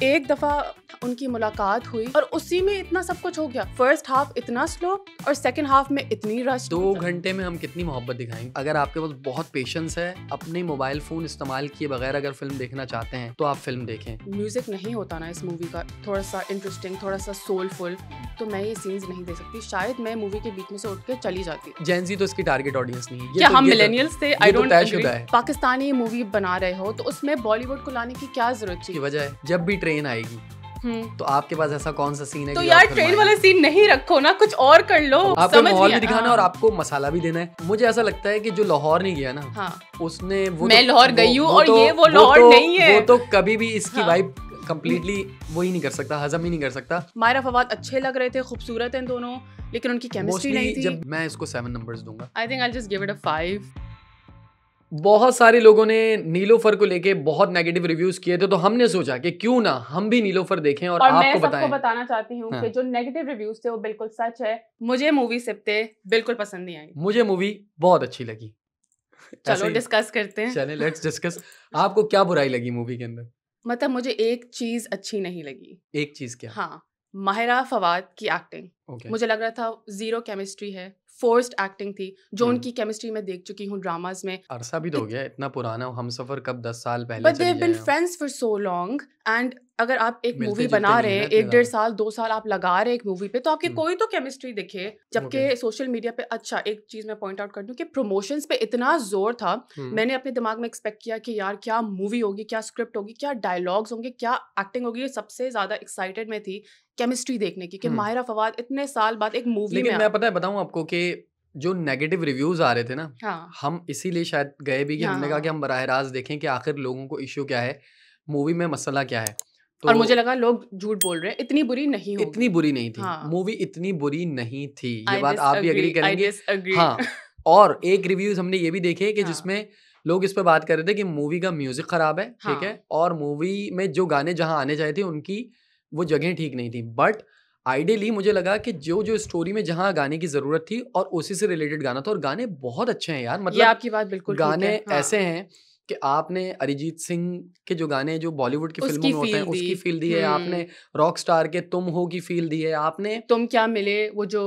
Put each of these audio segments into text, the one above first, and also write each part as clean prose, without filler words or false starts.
एक दफा उनकी मुलाकात हुई और उसी में इतना सब कुछ हो गया। फर्स्ट हाफ इतना स्लो और सेकंड हाफ में इतनी रश। 2 घंटे में हम कितनी मोहब्बत दिखाएंगे। अगर आपके पास बहुत पेशेंस है, अपने मोबाइल फोन इस्तेमाल किए बगैर अगर फिल्म देखना चाहते हैं तो आप फिल्म देखें। म्यूजिक नहीं होता ना इस मूवी का थोड़ा सा इंटरेस्टिंग, थोड़ा सा सोलफुल, तो मैं ये सीन्स नहीं देख सकती। शायद मैं मूवी के बीच में से उठ के चली जाती। जेन-ज़ी तो इसकी टारगेट ऑडियंस नहीं है। क्या हम मिलेनियल्स थे? I don't agree. है। पाकिस्तानी मूवी बना रहे हो तो उसमें बॉलीवुड को लाने की क्या जरूरत थी? की वजह है जब भी ट्रेन आएगी तो आपके पास ऐसा कौन सा सीन है तो यार ट्रेन वाला सीन नहीं रखो ना, कुछ और कर लो। आपको माहौल भी दिखाना है और आपको मसाला भी देना है। मुझे ऐसा लगता है कि जो लाहौर नहीं गया ना, उसने वो मैं लाहौर गई हूँ और ये वो लाहौर नहीं है। वो तो कभी भी इसकी वाइब कंप्लीटली वो ही नहीं कर सकता, हजम ही नहीं कर सकता। मायरा फवाद अच्छे लग रहे थे, खूबसूरत हैं दोनों, लेकिन उनकी केमिस्ट्री नहीं थी। जब मैं इसको 7 नंबर्स दूंगा। आई think I just give it a 5। बहुत सारे लोगों ने नीलोफर को लेके बहुत नेगेटिव रिव्यूज किए थे, तो हमने सोचा कि क्यों ना हम भी नीलोफर देखें और आपको बताएं। मैं बताना चाहती हूँ कि जो नेगेटिव रिव्यूज थे वो बिल्कुल सच है। मुझे मूवी सिप्ते बिल्कुल पसंद नहीं आई। मुझे मूवी बहुत अच्छी लगी। चलो डिस्कस करते हैं। चलें, लेट्स डिस्कस। आपको क्या बुराई लगी मूवी के अंदर? मतलब मुझे एक चीज अच्छी नहीं लगी। एक चीज क्या? हाँ, माहिरा फवाद की एक्टिंग। मुझे लग रहा था जीरो केमिस्ट्री है, फोर्स्ड एक्टिंग थी जो उनकी केमिस्ट्री में देख चुकी हूँ ड्रामास में। अरसा भी तो हो गया, इतना पुराना हमसफर कब 10 साल पहले but they have been friends for so long. And अगर आप एक मूवी बना रहे हैं 1-1.5 साल 2 साल आप लगा रहे एक मूवी पे, तो आपकी कोई तो केमिस्ट्री दिखे। जबकि सोशल मीडिया पे, अच्छा एक चीज मैं पॉइंट आउट कर दूं कि प्रमोशंस पे इतना जोर था, मैंने अपने दिमाग में एक्सपेक्ट किया कि यार क्या मूवी होगी, क्या स्क्रिप्ट होगी, क्या डायलॉग्स होंगे, क्या एक्टिंग होगी। सबसे ज्यादा एक्साइटेड में थी केमिस्ट्री देखने की कि माहिरा फवाद इतने साल बाद एक मूवी में। लेकिन मैं पता है बताऊं आपको कि जो नेगेटिव रिव्यूज आ रहे थे ना, हम इसीलिए शायद गए भी कि हमने कहा कि हम बराह रास्त देखें कि आखिर लोगों को इश्यू क्या है, मूवी में मसला क्या है। तो और मुझे लगा लोग झूठ बोल रहे हैं, इतनी बुरी नहीं होगी। इतनी बुरी नहीं थी मूवी, इतनी बुरी नहीं थी। ये बात आप भी एग्री करेंगे। हाँ, और एक रिव्यूज हमने ये भी देखे कि जिसमें लोग इस पे बात कर रहे थे कि मूवी का म्यूजिक खराब है, ठीक है, और मूवी में जो गाने जहां आने चाहिए थे उनकी वो जगह ठीक नहीं थी। बट आइडियली मुझे लगा कि जो स्टोरी में जहां गाने की जरूरत थी और उसी से रिलेटेड गाना था, और गाने बहुत अच्छे हैं यार। मतलब ये आपकी बात बिल्कुल गाने ठीक है। ऐसे हैं कि आपने अरिजीत सिंह के जो गाने जो बॉलीवुड की फिल्मों में होते हैं उसकी फील दी है, आपने रॉक स्टार के तुम हो की फील दी है, आपने तुम क्या मिले वो जो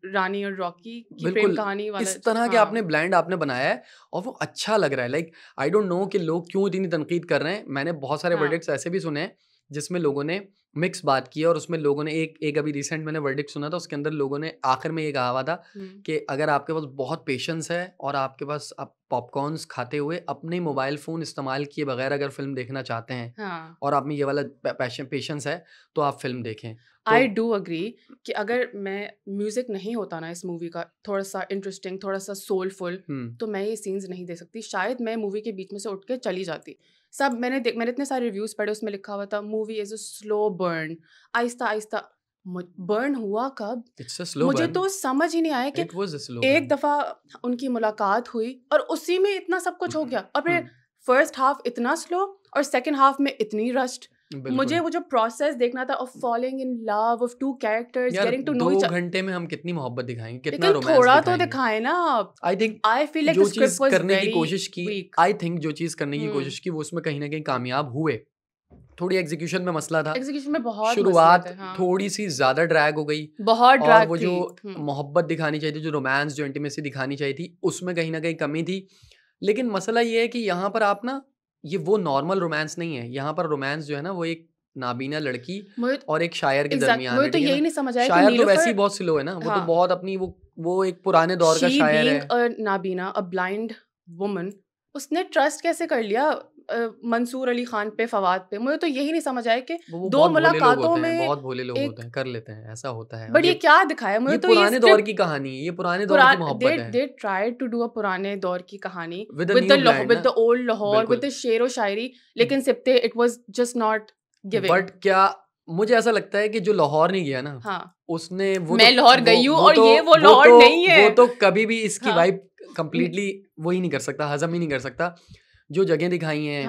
रानी और रॉकी की प्रेम कहानी वाला, इस तरह के आपने ब्लेंड आपने बनाया है और वो अच्छा लग रहा है। लाइक आई डोंट नो कि लोग क्यों इतनी तनकीद कर रहे हैं। मैंने बहुत सारे वर्डिक्ट्स ऐसे भी सुने हैं जिसमें लोगों ने मिक्स बात की है, और उसमें लोगों ने एक अभी रिसेंट मैंने वर्डिक्ट सुना था, उसके अंदर लोगों ने आखिर में ये कहा हुआ था कि अगर आपके पास बहुत पेशेंस है और आपके पास आप पॉपकॉर्न्स खाते हुए अपने मोबाइल फोन इस्तेमाल किए बगैर अगर फिल्म देखना चाहते हैं और आप में ये वाला पेशेंस है तो आप फिल्म देखें। आई डू अग्री कि अगर मैं म्यूजिक नहीं होता ना इस मूवी का थोड़ा सा इंटरेस्टिंग, थोड़ा सा सोलफुल, तो मैं ये सीन्स नहीं दे सकती। शायद मैं मूवी के बीच में से उठ के चली जाती। सब मैंने इतने सारे रिव्यूज पढ़े, उसमें लिखा हुआ था movie is a slow burn, Aahista Aahista burn हुआ कब? मुझे तो समझ ही नहीं आया कि एक दफा उनकी मुलाकात हुई और उसी में इतना सब कुछ हो गया, और फिर फर्स्ट हाफ इतना स्लो और सेकंड हाफ में इतनी रश्ड। मुझे वो जो प्रोसेस देखना था of falling in love of two characters, getting to know each other. 2 घंटे में हम कितनी मोहब्बत दिखाएंगे, कितना रोमांस थोड़ा तो दिखाए ना। आई think I feel like the script was करने की वेरी कोशिश की, आई थिंक जो चीज करने की कोशिश की वो उसमें कहीं ना कहीं कामयाब हुए। थोड़ी एग्जीक्यूशन में मसला था, एग्जीक्यूशन में बहुत शुरुआत थोड़ी सी ज्यादा ड्रैग हो गई, बहुत ड्रैग। वो जो मोहब्बत दिखानी चाहिए थी, जो रोमांस, जो इंटीमेसी दिखानी चाहिए थी, उसमें कहीं ना कहीं कमी थी। लेकिन मसला ये है कि यहाँ पर आप ना, ये वो नॉर्मल रोमांस नहीं है। यहाँ पर रोमांस जो है ना वो एक नाबीना लड़की और एक शायर के दरमियान है। तो यही नहीं समझ आया शायर तो वैसे ही बहुत स्लो है ना, वो तो बहुत अपनी वो एक पुराने दौर का शायर है। नाबीना अ ब्लाइंड वुमन, उसने ट्रस्ट कैसे कर लिया मंसूर अली खान पे, फवाद पे? मुझे तो यही नहीं समझ आया कि दो मुलाकातों में बहुत भोले लोग होते हैं, कर लेते हैं, ऐसा होता है। बट ये क्या दिखाया? मुझे तो पुराने दौर की कहानी, ये पुराने दौर की मोहब्बत है। They tried to do a पुराने दौर की कहानी with the old Lahore, with the शेर व शायरी, लेकिन script it was just not giving. But क्या मुझे ऐसा लगता है कि जो लाहौर नहीं गया ना, उसने वो मैं लाहौर गई हूँ और ये वो लाहौर नहीं है। वो तो कभी भी इसकी वाइब कंप्लीटली वो ही नहीं कर सकता, हजम ही नहीं कर सकता। जो जगह दिखाई हैं,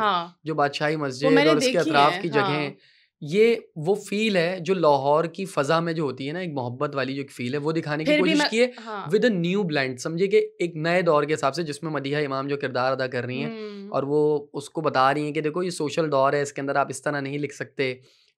जो बादशाही मस्जिद और उसके अतराफ की जगह, ये वो फील है जो लाहौर की फजा में जो होती है ना, एक मोहब्बत वाली जो फील है, वो दिखाने की कोशिश की है विद अ न्यू ब्लेंड। समझिए कि एक नए दौर के हिसाब से, जिसमें मदीहा इमाम जो किरदार अदा कर रही हैं और वो उसको बता रही हैं कि देखो ये सोशल दौर है, इसके अंदर आप इस तरह नहीं लिख सकते,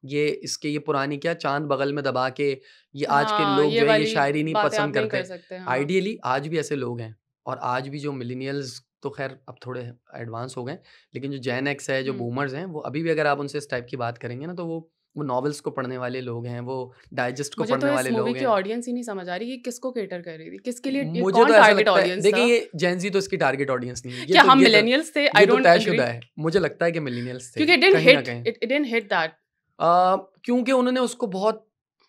ये इसके ये पुरानी क्या चांद बगल में दबा के ये आज के हाँ, लोग ये जो है ये वाली शायरी नहीं बातें आप पसंद नहीं करते। कर सकते। हाँ, आइडियली आज भी ऐसे लोग हैं और आज भी जो मिलेनियल्स तो खैर अब थोड़े एडवांस हो गए, लेकिन जो जेन एक्स है, जो बूमर्स हैं, वो अभी भी अगर आप उनसे इस टाइप की बात करेंगे ना तो वो नॉवेल्स को पढ़ने वाले लोग हैं, वो डाइजेस्ट को मुझे तो पढ़ने इस वाले मूवी लोग की हैं। ऑडियंस ही नहीं समझ आ रही कि किसको केटर कर रही थी, किसके लिए, ये मुझे कौन तो ऐसा टारगेट लगता है, ऑडियंस देखिए था? ये जेन तो इसकी टारगेट ऑडियंस नहीं है, क्या हम मिलेनियल्स थे? आई ये तो डोंट एग्री, तयशुदा है। मुझे लगता है कि मिलेनियल्स थे क्योंकि इट डिडंट कहीं ना हिट, कहीं। इट डिडंट हिट दैट क्योंकि उन्होंने उसको बहुत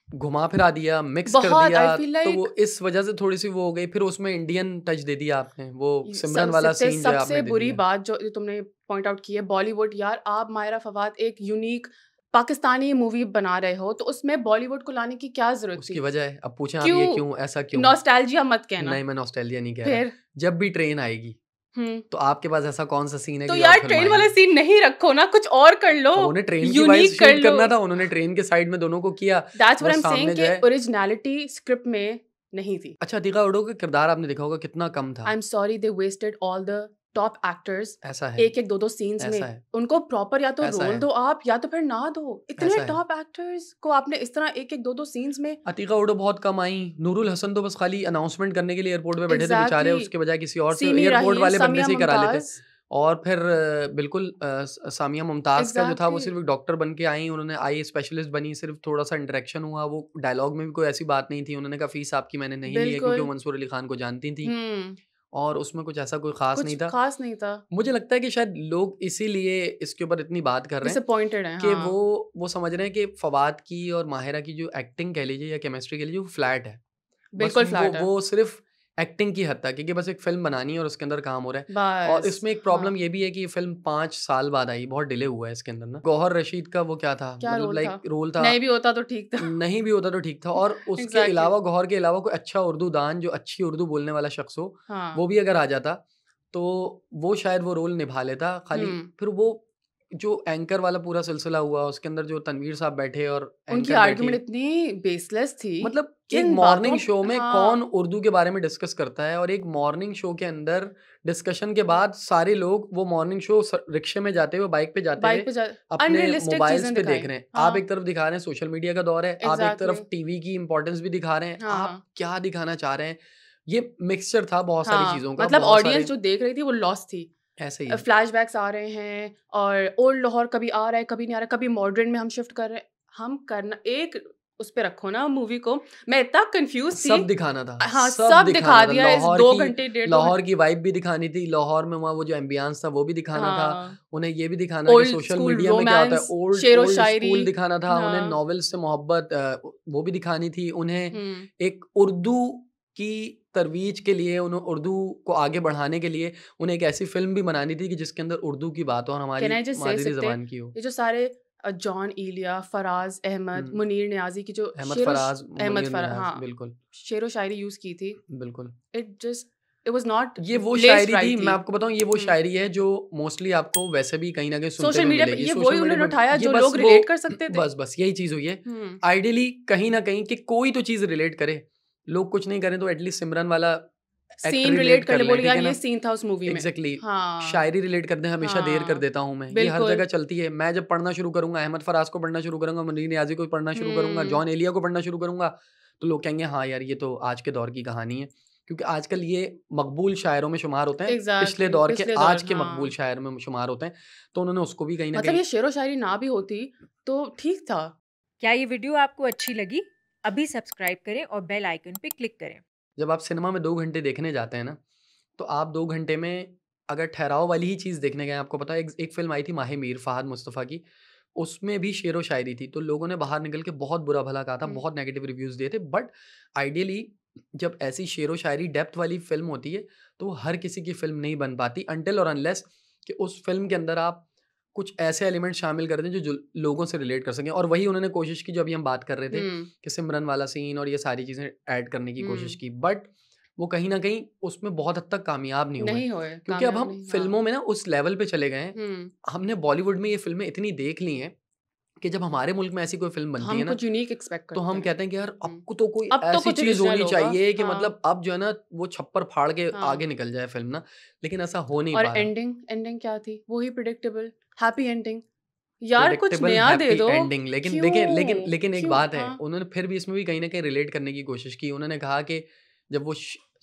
घुमा फिरा दिया, मिक्स कर बहुत। दिया, आई फील तो वो लाइक इस वजह से थोड़ी सी वो हो गई। फिर उसमें इंडियन टच दे दिया आपने, वो सिमरन वाला सबसे सीन जो है आपने सबसे दे बुरी दिया। बात जो तुमने पॉइंट आउट की है, बॉलीवुड। यार आप मायरा फवाद एक यूनिक पाकिस्तानी मूवी बना रहे हो, तो उसमें बॉलीवुड को लाने की क्या जरूरत उसकी थी? वजह है, अब पूछें आप ये क्यों? क्यों, ऐसा क्यों? नॉस्टैल्जिया मत कहना। नहीं, मैं नॉस्टैल्जिया नहीं कह रहा। फिर जब भी ट्रेन आएगी हम्म तो आपके पास ऐसा कौन सा सीन है तो कि जो यार आप ट्रेन वाला फिल्माएंगे? सीन नहीं रखो ना, कुछ और कर लो, अब उन्हें ट्रेन की वाइज यूनिक कर शूट लो। करना था, उन्होंने ट्रेन के साइड में दोनों को किया। दैट्स व्हाट आई बस एम सेइंग सामने जो कि है ओरिजिनलिटी स्क्रिप्ट में नहीं थी। अच्छा, अतीका उडो का किरदार आपने देखा होगा कितना कम था। I am sorry, they wasted all the top actors. ऐसा है, एक एक दो सीन्स ऐसा में है, उनको प्रॉपर या तो ऐसा रोल है, दो आप, या तो फिर ना दो। इतने ऐसा है। टॉप एक्टर्स को आपने इस तरह एक एक दो सीन्स में। अतीका उडो बहुत कम आई। नूरुल हसन तो बस खाली अनाउंसमेंट करने के लिए एयरपोर्ट पे बैठे थे बेचारे, एग्जैक्टली। उसके बजाय किसी और से सीमी एयरपोर्ट रहील, वाले बंदे सामिया से ही करा लेते। मुमताज। और फिर बिल्कुल सामिया मुमताज का जो था वो एग्जैक्टली। सिर्फ एक डॉक्टर बन के आई, उन्होंने आई स्पेशलिस्ट बनी, सिर्फ थोड़ा सा इंटरेक्शन हुआ, वो डायलॉग में भी कोई ऐसी बात नहीं थी। उन्होंने कहा फीस आपकी मैंने नहीं ली है, क्योंकि वो बिल्कुल। मंसूर अली खान को जानती थी हम्म और उसमें कुछ ऐसा कोई खास कुछ नहीं था। खास नहीं था। मुझे लगता है कि शायद लोग इसीलिए इसके ऊपर इतनी बात कर रहे हैं डिसअपॉइंटेड है। कि हाँ, वो समझ रहे हैं कि फवाद की और माहिरा की जो एक्टिंग कह लीजिए या केमिस्ट्री कह लीजिए वो फ्लैट है। बस बिल्कुल फ्लैट है। वो सिर्फ एक्टिंग की हद तक, क्योंकि बस एक फिल्म बनानी है और उसके अंदर काम हो रहा है। और बस। इसमें एक हाँ, प्रॉब्लम ये भी है कि ये फिल्म 5 साल बाद आई, बहुत डिले हुआ है इसके अंदर ना। गौहर रशीद का वो क्या था, क्या मतलब रोल था? लाइक रोल था, नहीं भी होता तो ठीक था। नहीं भी होता तो ठीक था। और उसके एग्जैक्टली। अलावा गौहर के अलावा कोई अच्छा उर्दू दान जो अच्छी उर्दू बोलने वाला शख्स हो, हाँ। वो भी अगर आ जाता तो वो शायद वो रोल निभा लेता। खाली फिर वो जो एंकर वाला पूरा सिलसिला हुआ, उसके अंदर जो तनवीर साहब बैठे और उनकी एंकर बैठी, आर्गुमेंट इतनी बेसलेस थी। मतलब एक जिन मॉर्निंग बातों शो में कौन हाँ, उर्दू के बारे में डिस्कस करता है, और एक मॉर्निंग शो के अंदर डिस्कशन के बाद सारे लोग वो मॉर्निंग शो रिक्शे में जाते हुए, बाइक पे जाते बाइक हुए पे जा अपने अनरियलिस्टिक मोबाइल्स चीजें पे देख दिखाई। रहे हैं। आप हाँ, एक तरफ दिखा रहे हैं सोशल मीडिया का दौर है, आप एक एग्जैक्टली। तरफ टीवी की इंपॉर्टेंस भी दिखा रहे हैं। आप हाँ, क्या दिखाना चाह रहे हैं? ये मिक्सचर था बहुत सारी हाँ, चीजों का, मतलब बहुत ऑडियंस सारे जो देख रही थी वो लॉस्ट थी। ऐसे ही है। फ्लैशबैक्स आ रहे हैं और ओल्ड लाहौर कभी आ रहा है, कभी नहीं आ रहा, कभी मॉडर्न में हम शिफ्ट कर रहे हैं। हम करना एक उस पे रखो ना मूवी को। मैं इतना कंफ्यूज थी। सब दिखाना था, हाँ, सब सब दिखा दिखाना था। दिया इस 2 घंटे, डेढ़ 2 लाहौर घंटे। की वाइब भी दिखानी थी, लाहौर में वहाँ वो जो एम्बियंस था वो भी दिखाना था। हाँ, उन्हें ये भी दिखाना कि ओल्ड सोशल स्कूल मीडिया में क्या होता है, रोमांस, ओल्ड शेरो ओल्ड शायरी। स्कूल दिखाना था। उन्हें हाँ, नॉवेल्स से मोहब्बत वो भी दिखानी थी। उन्हें हम्म एक उर्दू की तरवीज के लिए, उन्हें उर्दू को आगे बढ़ाने के लिए उन्हें एक ऐसी फिल्म भी बनानी थी कि जिसके अंदर उर्दू की बात हो और कैन हमारी आई जस्ट से मादरी सकते, जबान की हो। ये जो सारे जॉन इलिया, फराज अहमद, हम्म, मुनीर नियाजी की जो अहमद फराज, अहमद मुनीर फराज, नियाज, हाँ, बिल्कुल शेरो शायरी यूज की थी। बिल्कुल। इट वाज नॉट ये वो लेस्ड शायरी थी, मैं राइटली। आपको बताऊँ, ये वो शायरी है जो मोस्टली आपको वैसे भी कहीं न कहीं सुनते सोशल हुए मीडिया पे मिलेगी। ये सोशल वही मीडिया उन्होंने में उठाया ये जो बस लोग वो रिलेट कर सकते थे। बस यही चीज़ हुई है। हम्म आइडियली कहीं न कहीं कि कोई तो चीज़ रिलेट करे। लोग कुछ नहीं करें तो एटलीस्ट सिमरन वाला एक्ट सीन रिलेट रिलेट कर कर ले, लें, बोले ठीक यार है ये ना? सीन था उस मूवी में। एग्ज़ैक्टली। हाँ, शायरी रिलेट कर दें, हमेशा देर कर हाँ, देता हूँ मैं। ये हर बिल्कुल। जगह चलती है। मैं जब पढ़ना शुरू करूँगा, अहमद फराज को पढ़ना शुरू करूँगा, मुनीर नियाज़ी को पढ़ना शुरू करूँगा, हम्म जॉन एलिया को पढ़ना शुरू करूँगा, तो लोग कहेंगे हाँ यार ये तो आज के दौर की कहानी है। क्योंकि आजकल ये मकबूल शायरों में शुमार होते हैं, पिछले एग्जैक्टली, दौर के पिछले आज दौर। के हाँ, मकबूल शायर में शुमार होते हैं। तो उन्होंने उसको भी कहीं न मतलब कहीं ये शेरो शायरी ना भी होती तो ठीक था। क्या ये वीडियो आपको अच्छी लगी? अभी सब्सक्राइब करें और बेल आइकन पे क्लिक करें। जब आप सिनेमा में 2 घंटे देखने जाते हैं ना, तो आप 2 घंटे में अगर ठहराव वाली ही चीज़ देखने गए, आपको पता है एक फ़िल्म आई थी माहे मीर, फ़हाद मुस्तफ़ा की, उसमें भी शेरो शायरी थी। तो लोगों ने बाहर निकल के बहुत बुरा भला कहा था, हम्म बहुत नेगेटिव रिव्यूज़ दिए थे। बट आइडियली जब ऐसी शेरो शायरी डेप्थ वाली फ़िल्म होती है, तो वो हर किसी की फ़िल्म नहीं बन पाती अनटिल और अनलेस कि उस फ़िल्म के अंदर आप कुछ ऐसे एलिमेंट शामिल कर दें जो लोगों से रिलेट कर सकें। और वही उन्होंने कोशिश की जो अभी हम बात कर रहे थे हम्म कि सिमरन वाला सीन और ये सारी चीज़ें ऐड करने की कोशिश हम्म की। बट वो कहीं न कहीं उसमें बहुत हद तक कामयाब नहीं हुए। नहीं होए, क्योंकि अब कामयाब हम नहीं। हाँ, फ़िल्मों में ना उस लेवल पे चले गए हैं, हम्म हमने बॉलीवुड में ये फ़िल्में इतनी देख ली हैं कि जब हमारे मुल्क में ऐसी कोई फ़िल्म बनती हम है ना, कुछ यूनिक एक्सपेक्ट तो करते हम हैं। कहते हैं कि यार हम्म अब तो कोई अब तो ऐसी कुछ चीज़ ओरिजिनल होनी होगा। चाहिए कि हाँ, मतलब अब जो है ना वो छप्पर फाड़ के हाँ। आगे निकल जाए फ़िल्म ना, लेकिन ऐसा हो नहीं और पा रहा। एंडिंग एंडिंग क्या थी? वो ही प्रिडिक्टेबल हैप्पी एंडिंग। यार कुछ प्रेडिक्टेबल नया दे हैप्पी दो। एंडिंग। लेकिन लेकिन लेकिन क्यों लेकिन एक क्यों बात है, हाँ उन्होंने फिर भी इसमें भी कहीं ना कहीं रिलेट करने की कोशिश की। उन्होंने कहा कि जब वो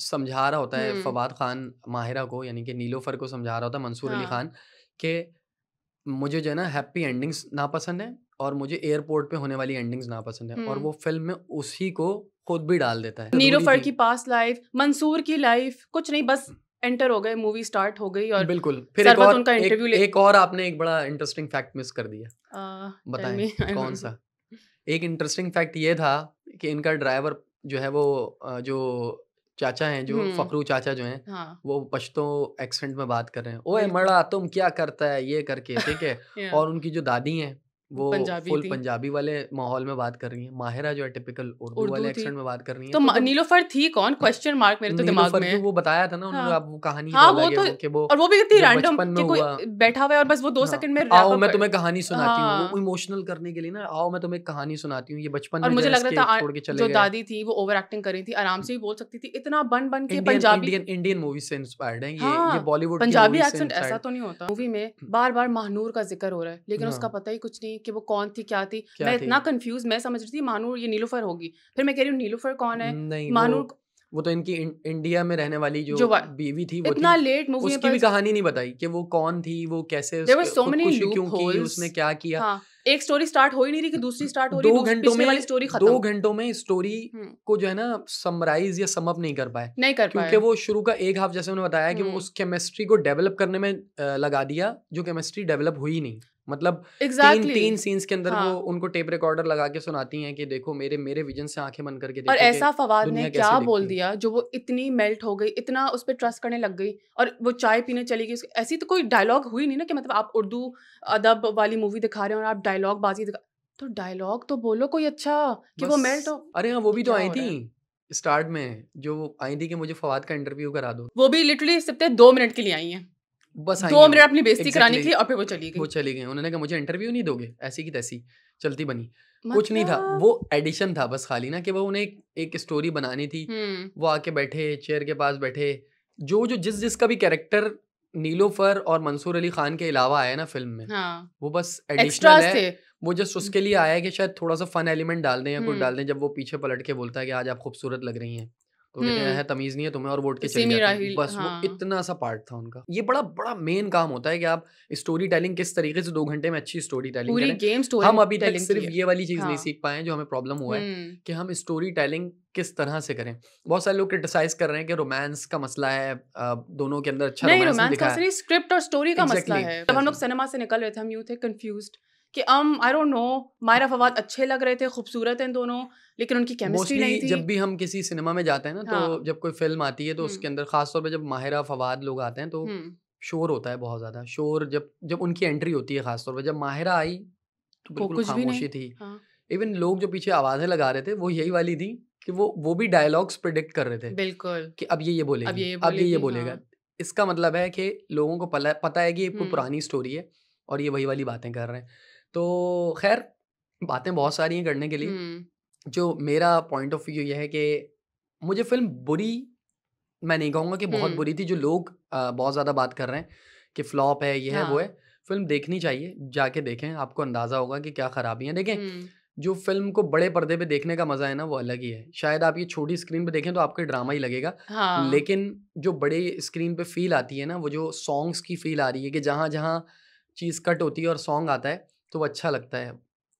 समझा रहा होता है फवाद खान माहिरा को, यानी कि नीलोफर को समझा रहा होता है मंसूर अली हाँ खान, कि मुझे जो है ना हैप्पी एंडिंग्स नापसंद है और मुझे एयरपोर्ट पे होने वाली एंडिंग्स नापसंद है, और वो फिल्म में उसी को खुद भी डाल देता है। जरूरी नीलोफर थी की पास्ट लाइफ, मंसूर की लाइफ, कुछ नहीं, बस एंटर हो गए, मूवी स्टार्ट हो गई और बिल्कुल। फिर एक सरवत और उनका इंटरव्यू ले एक और आपने एक बड़ा इंटरेस्टिंग फैक्ट मिस कर दिया। टेल बताएं मी आई कौन डोंट सा? एक इंटरेस्टिंग फैक्ट ये था कि इनका ड्राइवर जो है वो जो चाचा हैं, जो फकरू चाचा जो हैं, हाँ वो पश्तो एक्सेंट में बात कर रहे हैं, ओए बिल्कुल मड़ा तुम क्या करता है ये करके, ठीक है। या और उनकी जो दादी हैं वो पंजाबी फुल थी, पंजाबी वाले माहौल में बात कर रही हैं, माहिरा जो है टिपिकल उर्दू वाले उर्दू थी, एक्सेंट में बात कर रही हैं। तो तो जब नीलोफर थी कौन, क्वेश्चन मार्क मेरे तो दिमाग नीलोफर में की है। वो बताया था ना उन्होंने, हाँ अब वो कहानी हाँ तो वो अलग है तो, वो कि वो और वो भी कितनी जब रैंडम बचपन में कि कोई हुआ। बैठा हुआ है और बस वो 2 हाँ, सेकंड में रैप आओ अप मैं कर तुम्हें कहानी सुनाती हूँ, वो हाँ। इमोशनल करने के लिए ना, आओ मैं तुम्हें कहानी सुनाती हूँ, ये बचपन और में जो मुझे है लग रहा इसके था छोड़ के चले जो गए। दादी थी वो ओवर एक्टिंग कर रही थी, आराम से भी बोल सकती थी, इतना बन बन के Indian Punjabi. Indian Indian movie से इंस्पायर्ड है ये हाँ बॉलीवुड की पंजाबी मूवी से एक्सेंट ऐसा इंस्पायर्ड। तो नहीं होता मूवी में। बार बार महानूर का जिक्र हो रहा है लेकिन उसका हाँ पता ही कुछ नहीं कि वो कौन थी क्या थी। क्या मैं थी? इतना कंफ्यूज, मैं समझ रही थी महानूर ये नीलूफर होगी, फिर मैं कह रही हूँ नीलूफर कौन है, नहीं, महानूर वो तो इनकी इंडिया में रहने वाली जो जो बीवी थी वो इतना थी। लेट मूवी में उसकी भी पर कहानी नहीं बताई कि वो कौन थी, वो कैसे देयर वर उसके सो मेनी खुदकुशी लूप क्यों की, होल्स। उसने क्या किया। हाँ एक स्टोरी स्टार्ट हो ही नहीं रही कि दूसरी स्टार्ट हो रही, 2 घंटों पिछले वाली में स्टोरी 2 खत्म। घंटों में स्टोरी को जो है ना समराइज या सम अप नहीं कर पाए, नहीं कर क्योंकि पाए। वो शुरू का एक हाफ जैसे उन्होंने बताया कि वो उस केमिस्ट्री को डेवलप करने में लगा दिया, जो केमिस्ट्री डेवलप हुई नहीं। मतलब एग्जैक्टली तीन सीन्स के अंदर वो हाँ। उनको टेप रिकॉर्डर लगा के सुनाती हैं कि देखो मेरे विजन से आंखें बंद करके और देखो कि ऐसा फवाद ने दुनिया क्या कैसे बोल दिखती है। दिया जो वो इतनी मेल्ट हो गई, इतना उस पर ट्रस्ट करने लग गई और वो चाय पीने चली गई। ऐसी तो कोई डायलॉग हुई नहीं ना कि मतलब आप उर्दू अदब वाली मूवी दिखा रहे हो और आप डायलॉग बाजी दिखा, तो डायलॉग तो बोलो कोई अच्छा कि वो मेल्ट बस हो। अरे हाँ, वो ये भी तो क्या आई हो रहा है? थी स्टार्ट में, जो आई थी कि मुझे फवाद का इंटरव्यू करा दो। वो भी लिटरली सिर्फ 2 मिनट के लिए आई हैं, बस आई 2 हैं मिनट वो, अपनी बेइज्जती कराने के एग्जैक्टली लिए और फिर वो चली वो गई। चली गई। उन्होंने कहा मुझे इंटरव्यू नहीं दोगे, ऐसी की तैसी चलती बनी। कुछ नहीं था, मतलब वो एडिशन था बस खाली ना, कि वो उन्हें एक स्टोरी बनानी थी। वो आके बैठे चेयर के पास बैठे, जो जो जिसका भी कैरेक्टर नीलोफर और मंसूर अली खान के अलावा आया ना फिल्म में, हाँ वो बस एडिशनल एक्स्ट्रास है। थे। वो जस्ट उसके लिए आया है कि शायद थोड़ा सा फन एलिमेंट डाल दें या कुछ हम्म डाल दें। जब वो पीछे पलट के बोलता है कि आज आप खूबसूरत लग रही हैं, तो कहते हैं है तमीज नहीं है तुम्हें, और वोट के चली सिमी जाती है। राहिल बस वो हाँ इतना सा पार्ट था उनका। ये बड़ा बड़ा मेन काम होता है कि आप स्टोरी टेलिंग किस तरीके से 2 घंटे में अच्छी स्टोरी टेलिंग पूरी करें। गेम स्टोरी हम अभी तक टेलिंग की सिर्फ है। ये वाली चीज नहीं हाँ सीख पाए हैं, जो हमें प्रॉब्लम हुआ है हम्म कि हम स्टोरी टेलिंग किस तरह से करें। बहुत सारे लोग क्रिटिसाइज कर रहे हैं कि रोमांस का मसला है, दोनों के अंदर अच्छा नहीं रोमांस नहीं रोमांस का दिखाया। नहीं, स्क्रिप्ट और स्टोरी का मसला एग्जैक्टली है। जब हम लोग सिनेमा से निकल रहे थे हम यूं थे कंफ्यूज्ड कि I don't know, Mahira Fawad अच्छे लग रहे थे, खूबसूरत हैं दोनों, लेकिन उनकी केमिस्ट्री नहीं मोस्टली थी। जब भी हम किसी सिनेमा में जाते हैं ना, तो हाँ जब कोई फिल्म आती है तो उसके अंदर खासतौर पे जब माहिरा फवाद लोग आते हैं तो शोर होता है बहुत ज्यादा। शोर जब जब उनकी एंट्री होती है, खासतौर पे जब माहिरा आई तो को बिल्कुल कुछ भी नहीं। खामोशी थी। हाँ इवन लोग जो पीछे आवाजें लगा रहे थे वो यही वाली थी कि वो भी डायलॉग्स प्रिडिक्ट कर रहे थे बिल्कुल कि अब ये अब बोलेगी, ये अब ये बोलेगी बोलेगा। हाँ इसका मतलब है कि लोगों को पता है कि ये कोई हम्म पुरानी स्टोरी है और ये वही वाली बातें कर रहे हैं। तो खैर बातें बहुत सारी हैं करने के लिए। हम्म जो मेरा पॉइंट ऑफ व्यू ये है कि मुझे फ़िल्म बुरी, मैं नहीं कहूँगा कि बहुत बुरी थी। जो लोग बहुत ज़्यादा बात कर रहे हैं कि फ्लॉप है, ये है, वो है, हाँ फ़िल्म देखनी चाहिए। जाके देखें, आपको अंदाज़ा होगा कि क्या ख़राबी है। देखें, हम्म जो फ़िल्म को बड़े पर्दे पे देखने का मज़ा है ना, वो अलग ही है। शायद आप ये छोटी स्क्रीन पे देखें तो आपको ड्रामा ही लगेगा, हाँ लेकिन जो बड़े स्क्रीन पे फ़ील आती है ना, वो जो सॉन्ग्स की फ़ील आ रही है कि जहाँ-जहाँ चीज़ कट होती है और सॉन्ग आता है, तो वो अच्छा लगता है।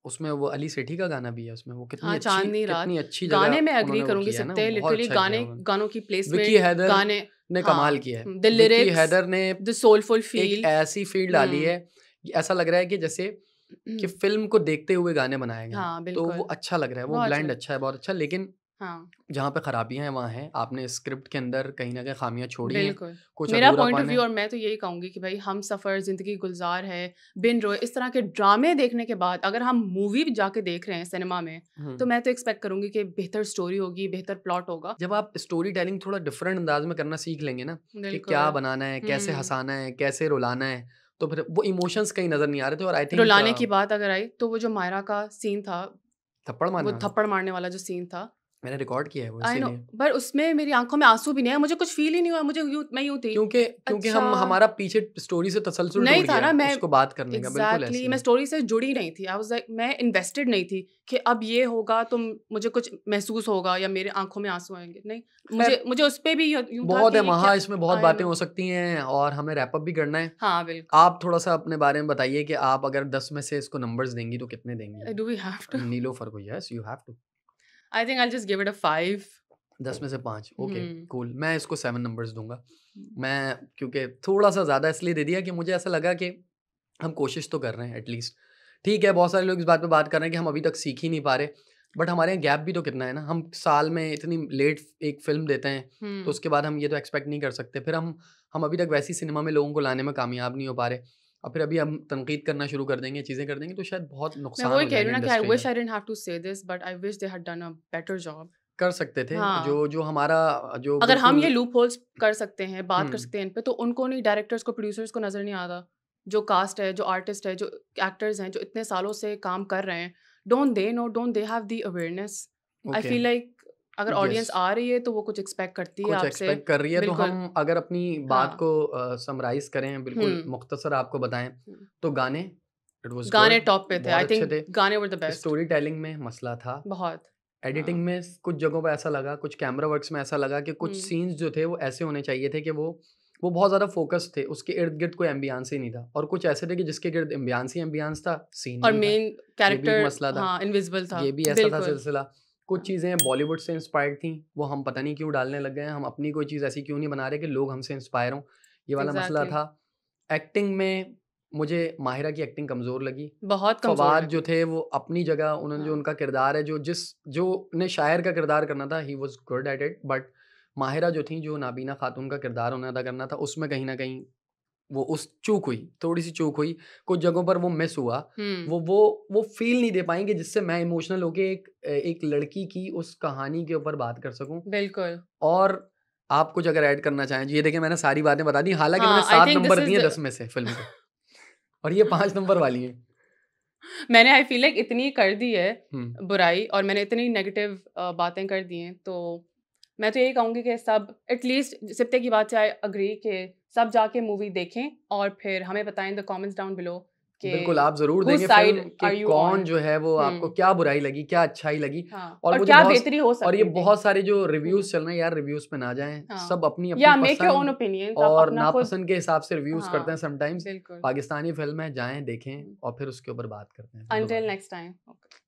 उसमें वो अली सेठी का गाना भी है उसमें, वो हाँ चांदनी रात कितनी अच्छी जगह गाने में एग्री उन्होंने वो करूंगी किया है ना, सकते, बहुत लिटरली अच्छा किया गाने उन्होंने। गानों की विकी प्लेसमेंट हैदर गाने ने हाँ कमाल किया है। द विकी लिरिक्स हैदर ने द सोलफुल एक फील ऐसी फील डाली है, ऐसा लग रहा है कि जैसे कि फ़िल्म को देखते हुए गाने बनाए गए हैं। हाँ तो वो बिल्कुल अच्छा लग रहा है, वो बहुत ब्लेंड अच्छा अच्छा है, बहुत अच्छा। लेकिन हाँ जहाँ पे खराबियाँ हैं वहाँ हैं। आपने स्क्रिप्ट के अंदर कहीं न कहीं खामियाँ छोड़ी हैं, बिल्कुल कुछ मेरा पॉइंट ऑफ अधूरापन व्यू, है। और मैं तो यही कहूंगी कि भाई हम सफ़र ज़िंदगी गुलजार है, बिन रोए, इस तरह के ड्रामे देखने के बाद अगर हम मूवी भी जाके देख रहे हैं सिनेमा में, तो मैं तो एक्सपेक्ट करूंगी कि बेहतर स्टोरी होगी, बेहतर प्लॉट होगा। जब आप स्टोरी टेलिंग थोड़ा डिफरेंट अंदाज में करना सीख लेंगे ना, कि क्या बिल्कुल बनाना है, कैसे हम्म हँसाना है, कैसे रुलाना है, तो फिर वो इमोशंस कहीं नज़र नहीं आ रहे थे। और आई थिंक रुलाने की बात अगर आई तो वो जो मायरा का सीन था, थप्पड़ वो मारने वाला। थप्पड़ मारने वाला जो सीन था, मैंने रिकॉर्ड किया है वो आई नो, इसीलिए। पर उसमें मेरी आंखों में आंसू भी नहीं है, मुझे कुछ फील ही नहीं हुआ, मुझे मैं यूं थी। क्योंकि क्योंकि हम अच्छा हमारा पीछे स्टोरी से तसलसल नहीं टूट था गया ना, मैं उसको बात करने का, बिल्कुल एग्जैक्टली ऐसे मैं ही। स्टोरी से जुड़ी नहीं थी। आई वाज लाइक, मैं इन्वेस्टेड नहीं थी कि अब ये होगा तो मुझे कुछ महसूस होगा या मेरे आंखों में आंसू आएंगे। नहीं, खैर मुझे उस पे भी यूं था बहुत है कि वहाँ, क्या। इसमें बहुत आई बातें नो, हो सकती हैं और हमें रैप अप भी करना है। हाँ बिल्कुल। आप थोड़ा-सा अपने बारे में बताइए कि आप अगर 10 में से इसको नंबर्स देंगी तो कितने देंगी? Do we have to? Nilofar को, yes you have to. I think I just give it a 5। 10 में से 5, ओके, हम्म। कूल। मैं इसको 7 नंबर्स दूँगा। मैं क्योंकि थोड़ा-सा ज़्यादा इसलिए दे दिया कि मुझे ऐसा लगा कि हम कोशिश तो कर रहे हैं एटलीस्ट। ठीक है, बहुत सारे लोग इस बात पे बात कर रहे हैं कि हम अभी तक सीख ही नहीं पा रहे, बट हमारे यहाँ गैप भी तो कितना है ना। हम साल में इतनी लेट एक फ़िल्म देते हैं, तो उसके बाद हम ये तो एक्सपेक्ट नहीं कर सकते। फिर हम अभी तक वैसी सिनेमा में लोगों को लाने में कामयाब नहीं हो पा रहे और फिर अभी हम तनकीद करना शुरू कर देंगे, चीज़ें कर देंगे, तो शायद बहुत मैं नुकसान वही हो कह रही जाएगा हूँ ना कि आई इंडस्ट्री विश का। आई डिडंट हैव टू से this, but I wish they had done a better job. कर सकते थे, हाँ, जो हमारा जो अगर हम ये बिल्कुल। लूप होल्स कर सकते हैं, बात कर हुँ, सकते हैं इन पे, तो उनको नहीं, डायरेक्टर्स को, प्रोड्यूसर्स को नज़र नहीं आता। जो कास्ट है, जो आर्टिस्ट है, जो एक्टर्स हैं, जो इतने सालों से काम कर रहे हैं, don't they know, don't they have the awareness? I okay, feel like अगर यस। ऑडियंस आ रही है तो वो कुछ एक्सपेक्ट करती है कुछ आपसे। एक्सपेक्ट कर रही है, तो बिल्कुल, हम अगर अपनी बात हाँ। को समराइज़ करें, बिल्कुल हुँ, मुख्तसर आपको बताएँ, हुँ। तो गाने इट वाज़ गाने गुड, टॉप पे थे, बहुत आई अच्छे थिंक थे। गाने were the best. Story telling में मसला था, बहुत, एडिटिंग हाँ। में कुछ जगहों पे ऐसा लगा, कुछ कैमरा वर्क्स में ऐसा लगा कि कुछ हुँ, सीन्स जो थे वो ऐसे होने चाहिए थे कि वो बहुत ज़्यादा फ़ोकस थे, उसके इर्द-गिर्द कोई एम्बियंस ही नहीं था और कुछ ऐसे थे कि जिसके गिर्द एम्बियंस ही एम्बियंस था, सीन और नहीं था। मेन ये भी एक कैरेक्टर, मसला था। हाँ, इनविजिबल था। ये भी ऐसा था बिल्कुल, सिलसिला। कुछ हाँ, चीज़ें बॉलीवुड से इंस्पायर्ड थीं, वो हम पता नहीं क्यों डालने लग गए हैं, हम अपनी कोई चीज़ ऐसी क्यों नहीं बना रहे कि लोग हमसे इंस्पायर हों, ये वाला मसला एग्ज़ैक्टली। था। एक्टिंग में मुझे माहिरा की एक्टिंग कमज़ोर लगी। बहुत कमज़ोर फवाद जो लगी। थे वो अपनी जगह, उन्होंने जो हाँ, उनका किरदार है, जो उन्हें शायर का किरदार करना था, he was good at it, but Mahira जो थीं, जो नाबीना खातून का किरदार उन्हें अदा करना था, उसमें कहीं न कहीं वो उस चूक हुई, थोड़ी-सी चूक हुई, कुछ जगहों पर वो मिस हुआ। हुँ, वो फ़ील नहीं दे पाएँगे जिससे मैं इमोशनल होके एक लड़की की उस कहानी के ऊपर बात कर सकूँ। बिल्कुल। और आप कुछ अगर ऐड करना चाहें, जी, ये देखिए मैंने सारी बातें बता दी, हालाँकि मैंने हाँ, आई 7 थिंक दिस नंबर इज़ दिए द 10 में से फ़िल्म को और ये 5 नंबर वाली हैं। मैंने आई फ़ील लाइक इतनी कर दी है हुँ, बुराई, और मैंने इतनी नेगेटिव बातें कर दी हैं, तो मैं तो यही कहूँगी कि सब एटलीस्ट सिप्ते की बात से आई एग्री कि सब जाके मूवी देखें और फिर हमें बताएँ in the comments down below कि बिल्कुल आप ज़रूर व्होज़ देंगे फ़िल्म साइड कि आर यू कौन ऑन? जो है वो आपको हुँ, क्या बुराई लगी, क्या अच्छाई लगी। हाँ, और और मुझे क्या बहुत बेहतरी हो और ये सकती थी। बहुत सारे जो हुँ, रिव्यूज़ चल रहे हैं यार, रिव्यूज़ पे ना जाएँ, हाँ। सब अपनी-अपनी या मेक योर ओन पसंद ओपिनियंस, आप और अपना खुद। नापसंद के हिसाब से रिव्यूज़ करते हैं हाँ, समटाइम्स। बिल्कुल। पाकिस्तानी फ़िल्म है, जाएँ, देखें हुँ, और फिर उसके ऊपर बात करते हैं अंटिल दोबारा। Next time. ओके।